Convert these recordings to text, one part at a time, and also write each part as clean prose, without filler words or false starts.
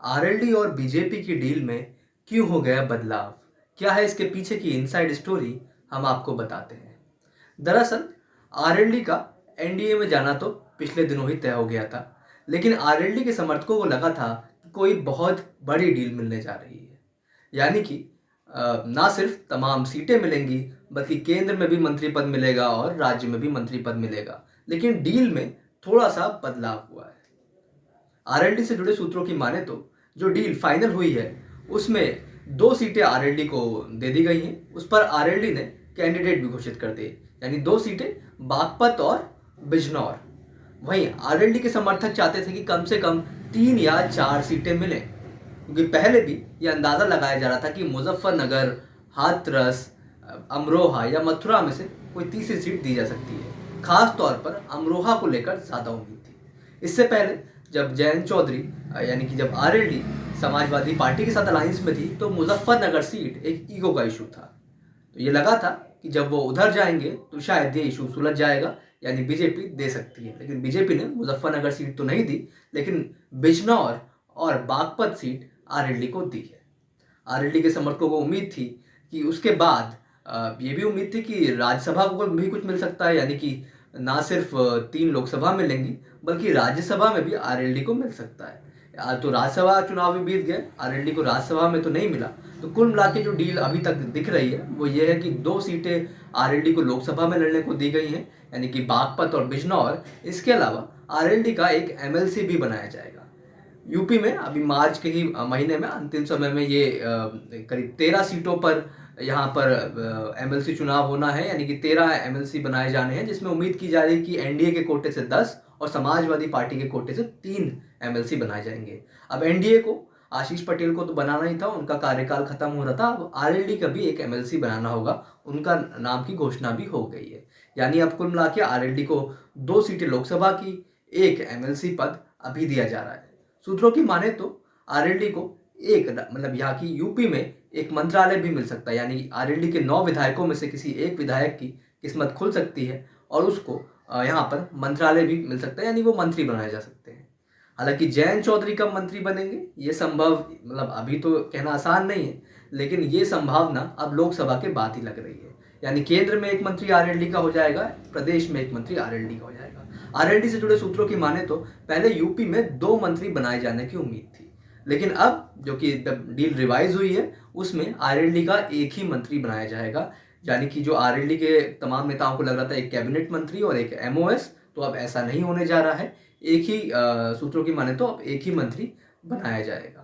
RLD और BJP की deal में क्यों हो गया बदलाव? क्या है इसके पीछे की इनसाइड स्टोरी? हम आपको बताते हैं। दरअसल आरएलडी का एनडीए में जाना तो पिछले दिनों ही तय हो गया था, लेकिन आरएलडी के समर्थकों को लगा था कि कोई बहुत बड़ी डील मिलने जा रही है। यानी कि ना सिर्फ तमाम सीटें मिलेंगी, बल्कि केंद्र में भी मंत्री पद मिलेगा और राज्य में भी मंत्री पद मिलेगा। लेकिन डील में थोड़ा सा बदलाव हुआ है। आरएलडी से जुड़े सूत्रों की माने तो जो डील फाइनल हुई है उसमें 2 सीटें आरएलडी को दे दी गई हैं। उस पर आरएलडी ने कैंडिडेट भी घोषित कर दिए, यानी 2 सीटें बागपत और बिजनौर। वहीं आरएलडी के समर्थक चाहते थे कि कम से कम 3 या 4 सीटें मिलें, क्योंकि पहले भी यह अंदाजा लगाया जा रहा था कि मुजफ्फरनगर, हाथरस, अमरोहा या मथुरा में से कोई तीसरी सीट दी जा सकती है। खास तौर पर अमरोहा को लेकर ज्यादा उम्मीद थी। इससे पहले जब जयंत चौधरी यानी कि जब आरएलडी समाजवादी पार्टी के साथ अलायंस में थी तो मुजफ्फरनगर सीट एक ईगो का इशू था। तो ये लगा था कि जब वो उधर जाएंगे तो शायद ये इशू सुलझ जाएगा, यानी बीजेपी दे सकती है। लेकिन बीजेपी ने मुजफ्फरनगर सीट तो नहीं दी, लेकिन बिजनौर और बागपत सीट आरएलडी को दी है। आरएलडी के समर्थकों को उम्मीद थी कि उसके बाद ये भी उम्मीद थी कि राज्यसभा को भी कुछ मिल सकता है, यानी कि ना सिर्फ 3 लोकसभा मिलेंगी बल्कि राज्यसभा में भी आरएलडी को मिल सकता है। तो राज्यसभा चुनाव भी बीत गए, आरएलडी को राज्यसभा में तो नहीं मिला। तो कुल मिला के जो डील अभी तक दिख रही है वो ये है कि 2 सीटें आरएलडी को लोकसभा में लड़ने को दी गई हैं, यानी कि बागपत और बिजनौर। इसके अलावा आरएलडी का एक एमएलसी भी बनाया जाएगा। यूपी में अभी मार्च के ही महीने में अंतिम समय में ये करीब 13 सीटों पर यहाँ पर एमएलसी चुनाव होना है, यानी कि 13 एमएलसी बनाए जाने हैं, जिसमें उम्मीद की जा रही है कि एनडीए के कोटे से 10 और समाजवादी पार्टी के कोटे से 3 एमएलसी बनाए जाएंगे। अब एनडीए को आशीष पटेल को तो बनाना ही था, उनका कार्यकाल खत्म हो रहा था। अब आरएलडी का भी एक एमएलसी बनाना होगा, उनका नाम की घोषणा भी हो गई है। यानी अब कुल मिला के आरएलडी को 2 सीटें लोकसभा की, एक एमएलसी पद अभी दिया जा रहा है। सूत्रों की माने तो आरएलडी को एक मतलब यहाँ की यूपी में एक मंत्रालय भी मिल सकता है, यानी आरएलडी के 9 विधायकों में से किसी एक विधायक की किस्मत खुल सकती है और उसको यहाँ पर मंत्रालय भी मिल सकता है, यानी वो मंत्री बनाए जा सकते हैं। हालांकि जयंत चौधरी कब मंत्री बनेंगे ये संभव मतलब अभी तो कहना आसान नहीं है, लेकिन ये संभावना अब लोकसभा के बाद ही लग रही है। यानी केंद्र में एक मंत्री आरएलडी का हो जाएगा, प्रदेश में एक मंत्री आरएलडी का हो जाएगा। आरएलडी से जुड़े सूत्रों की माने तो पहले यूपी में 2 मंत्री बनाए जाने की उम्मीद थी, लेकिन अब जो कि डील रिवाइज हुई है उसमें आरएलडी का एक ही मंत्री बनाया जाएगा। यानी कि जो आरएलडी के तमाम नेताओं को लग रहा था एक कैबिनेट मंत्री और एक एमओएस, तो अब ऐसा नहीं होने जा रहा है। एक ही सूत्रों की माने तो अब एक ही मंत्री बनाया जाएगा।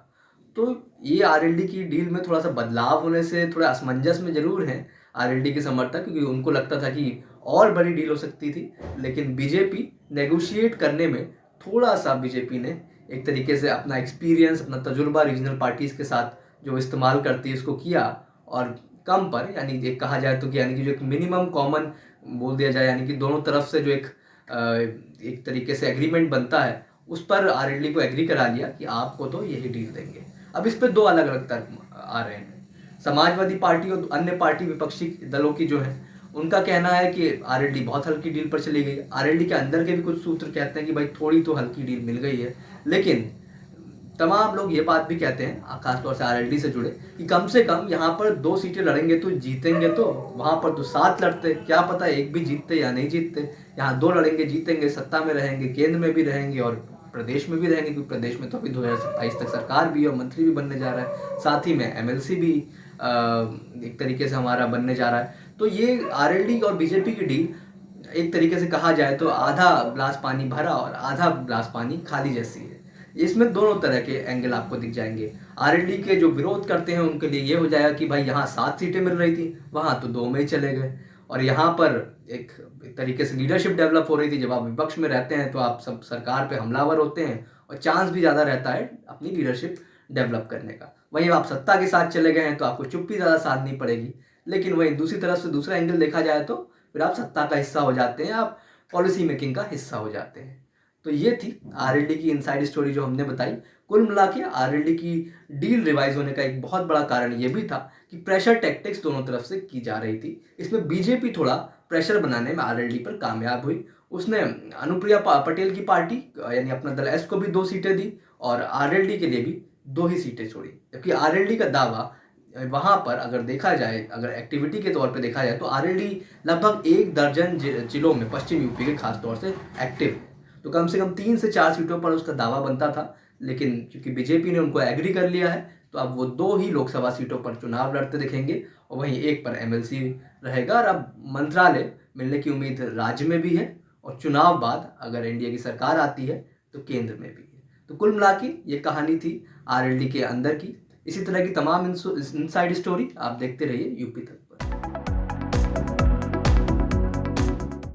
तो ये आरएलडी की डील में थोड़ा सा बदलाव होने से थोड़ा असमंजस में जरूर हैं आरएलडी के समर्थक, क्योंकि उनको लगता था कि और बड़ी डील हो सकती थी। लेकिन बीजेपी नेगोशिएट करने में थोड़ा सा बीजेपी ने एक तरीके से अपना एक्सपीरियंस, अपना तजुर्बा रीजनल पार्टीज के साथ जो इस्तेमाल करती है उसको किया, और कम पर यानी एक कहा जाए तो कि यानी कि जो एक मिनिमम कॉमन बोल दिया जाए, यानी कि दोनों तरफ से जो एक तरीके से एग्रीमेंट बनता है उस पर आरएलडी को एग्री करा लिया कि आपको तो यही डील देंगे। अब इस पर 2 अलग अलग तर्क आ रहे हैं। समाजवादी पार्टी और अन्य पार्टी विपक्षी दलों की जो है उनका कहना है कि आरएलडी बहुत हल्की डील पर चली गई। आरएलडी के अंदर के भी कुछ सूत्र कहते हैं कि भाई थोड़ी तो हल्की डील मिल गई है, लेकिन तमाम लोग ये बात भी कहते हैं खासतौर से आरएलडी से जुड़े कि कम से कम यहाँ पर 2 सीटें लड़ेंगे तो जीतेंगे, तो वहां पर तो 7 लड़ते, क्या पता एक भी जीतते या नहीं जीतते। यहाँ 2 लड़ेंगे, जीतेंगे, सत्ता में रहेंगे, केंद्र में भी रहेंगे और प्रदेश में भी रहेंगे, क्योंकि प्रदेश में तो अभी 2027 तक सरकार भी और मंत्री भी बनने जा रहा है, साथ ही में एमएलसी भी एक तरीके से हमारा बनने जा रहा है। तो ये आरएलडी और बीजेपी की डील एक तरीके से कहा जाए तो आधा ग्लास पानी भरा और आधा ग्लास पानी खाली जैसी है। इसमें दोनों तरह के एंगल आपको दिख जाएंगे। आरएलडी के जो विरोध करते हैं उनके लिए ये हो जाएगा कि भाई यहाँ 7 सीटें मिल रही थी, वहां तो 2 में ही चले गए, और यहाँ पर एक तरीके से लीडरशिप डेवलप हो रही थी। जब आप विपक्ष में रहते हैं तो आप सब सरकार पे हमलावर होते हैं और चांस भी ज़्यादा रहता है अपनी लीडरशिप डेवलप करने का। वहीं आप सत्ता के साथ चले गए हैं तो आपको चुप्पी ज़्यादा साधनी पड़ेगी। लेकिन वहीं दूसरी तरफ से दूसरा एंगल देखा जाए तो फिर आप सत्ता का हिस्सा हो जाते हैं, आप पॉलिसी मेकिंग का हिस्सा हो जाते हैं। तो ये थी आरएलडी की इनसाइड स्टोरी जो हमने बताई। कुल मिला के आरएलडी की डील रिवाइज होने का एक बहुत बड़ा कारण ये भी था कि प्रेशर टैक्टिक्स दोनों तरफ से की जा रही थी। इसमें बीजेपी थोड़ा प्रेशर बनाने में आरएलडी पर कामयाब हुई। उसने अनुप्रिया पटेल की पार्टी यानी अपना दल एस को भी 2 सीटें दी और आरएलडी के लिए भी दो ही सीटें छोड़ी, जबकि आरएलडी का दावा वहाँ पर अगर देखा जाए, अगर एक्टिविटी के तौर पे देखा जाए तो आरएलडी लगभग 1 दर्जन जिलों में पश्चिम यूपी के खास तौर से एक्टिव है। तो कम से कम 3 से 4 सीटों पर उसका दावा बनता था, लेकिन क्योंकि बीजेपी ने उनको एग्री कर लिया है तो अब वो 2 ही लोकसभा सीटों पर चुनाव लड़ते दिखेंगे और वहीं एक पर एमएलसी रहेगा। और अब मंत्रालय मिलने की उम्मीद राज्य में भी है और चुनाव बाद अगर एनडीए की सरकार आती है तो केंद्र में भी है। तो कुल मिला के ये कहानी थी आरएलडी के अंदर की। इसी तरह की तमाम इनसाइड स्टोरी आप देखते रहिए यूपी तक।